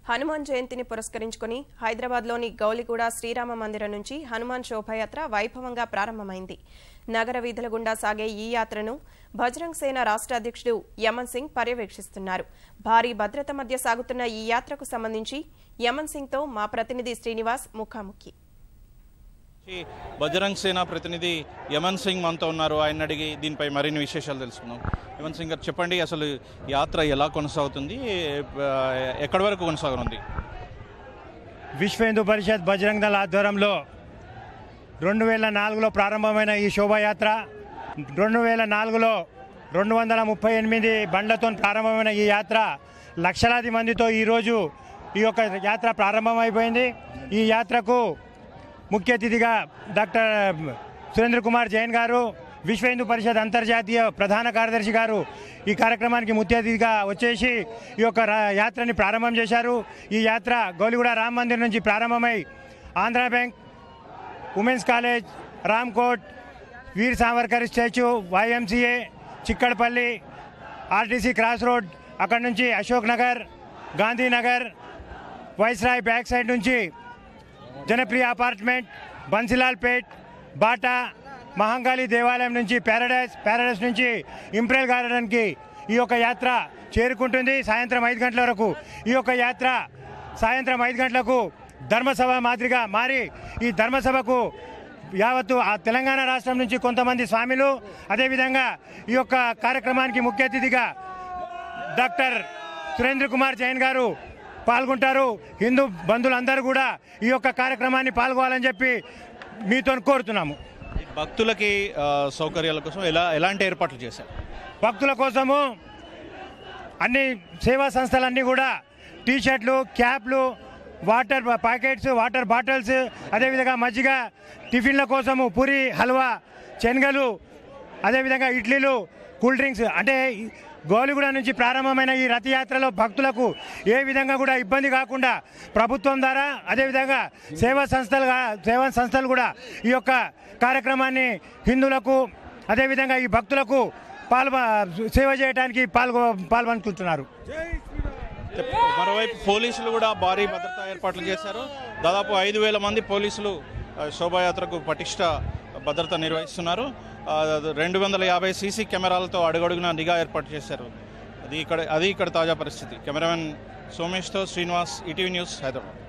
హనుమాన్ జయంతిని పురస్కరించుకుని హైదరాబాద్లోని గౌలిగూడ శ్రీరామ మందిరం నుంచి హనుమాన్ శోభాయాత్ర వైభవంగా ప్రారంభమైంది. నగర వీధుల గుండా సాగే ఈ యాత్రను బజరంగ్ సేన రాష్ట్ర అధ్యక్షుడు యమన్ సింగ్ పర్యవేక్షిస్తున్నారు. భారీ భద్రత మధ్య సాగుతున్న ఈ యాత్రకు సంబంధించి యమన్ సింగ్తో మా ప్రతినిధి శ్రీనివాస్ ముఖాముఖి. బజరంగ్ సేన ప్రతినిధి యమన్ సింగ్ మనతో ఉన్నారు. ఆయన అడిగి దీనిపై మరిన్ని విశేషాలు తెలుసుకుందాం. యమన్ సింగ్ గారు, చెప్పండి, అసలు యాత్ర ఎలా కొనసాగుతుంది, ఎక్కడి వరకు కొనసాగనుంది? విశ్వ హిందూ పరిషత్ బజరంగ్ దళ ఆధ్వర్యంలో 2004లో ప్రారంభమైన ఈ శోభాయాత్ర 2004లో 238 బండ్లతో ప్రారంభమైన ఈ యాత్ర లక్షలాది మందితో ఈరోజు ఈ యొక్క యాత్ర ప్రారంభమైపోయింది. ఈ యాత్రకు ముఖ్య అతిథిగా డాక్టర్ సురేంద్ర కుమార్ జైన్ గారు, విశ్వ హిందూ పరిషత్ అంతర్జాతీయ ప్రధాన కార్యదర్శి గారు ఈ కార్యక్రమానికి ముఖ్య అతిథిగా వచ్చేసి ఈ యొక్క యాత్రని ప్రారంభం చేశారు. ఈ యాత్ర గౌలిగూడ రామ్ మందిర్ నుంచి ప్రారంభమై Andhra bank, women's college, Ramkote, Veer Savarkar statue, YMCA, Chikkadpally, RTC cross road, అక్కడి నుంచి Ashok Nagar, Gandhinagar, Viceroy back side నుంచి జనప్రియ అపార్ట్మెంట్, బన్సిలాల్ పేట్, బాటా, మహంకాళి దేవాలయం నుంచి ప్యారడైస్ నుంచి ఇంప్రియల్ గార్డెన్కి ఈ యొక్క యాత్ర చేరుకుంటుంది. సాయంత్రం 5 గంటల వరకు ఈ యొక్క యాత్ర సాయంత్రం 5 గంటలకు ధర్మసభ మాదిరిగా మారి ఈ ధర్మసభకు యావత్తు ఆ తెలంగాణ రాష్ట్రం నుంచి కొంతమంది స్వామిలు, అదేవిధంగా ఈ యొక్క కార్యక్రమానికి ముఖ్య అతిథిగా డాక్టర్ సురేంద్ర కుమార్ జైన్ గారు పాల్గొంటారు. హిందూ బంధువులందరూ కూడా ఈ యొక్క కార్యక్రమాన్ని పాల్గొనాలని చెప్పి మీతో కోరుతున్నాము. భక్తులకి సౌకర్యాల కోసం ఎలాంటి ఏర్పాట్లు చేశారు? భక్తుల కోసము అన్ని సేవా సంస్థలన్నీ కూడా టీషర్ట్లు, క్యాప్లు, వాటర్ ప్యాకెట్స్, వాటర్ బాటిల్స్, అదేవిధంగా మజ్జిగ, టిఫిన్ల కోసము పూరి, హల్వా, శనగలు, అదేవిధంగా ఇడ్లీలు, కూల్ డ్రింక్స్, అంటే గౌలిగూడ నుంచి ప్రారంభమైన ఈ రథయాత్రలో భక్తులకు ఏ విధంగా కూడా ఇబ్బంది కాకుండా ప్రభుత్వం ద్వారా, అదేవిధంగా సేవా సంస్థలు కూడా ఈ యొక్క కార్యక్రమాన్ని హిందువులకు, అదేవిధంగా ఈ భక్తులకు సేవ చేయడానికి పాల్గొనుకుంటున్నారు. మరోవైపు పోలీసులు కూడా భారీ భద్రతా ఏర్పాట్లు చేశారు. దాదాపు 5,000 మంది పోలీసులు శోభాయాత్రకు పటిష్ట భద్రత నిర్వహిస్తున్నారు. 250 CC కెమెరాలతో అడుగడుగున నిఘా ఏర్పాటు చేశారు. అది ఇక్కడ తాజా పరిస్థితి. కెమెరామెన్ సోమేష్తో శ్రీనివాస్, ఈటీవీ న్యూస్, హైదరాబాద్.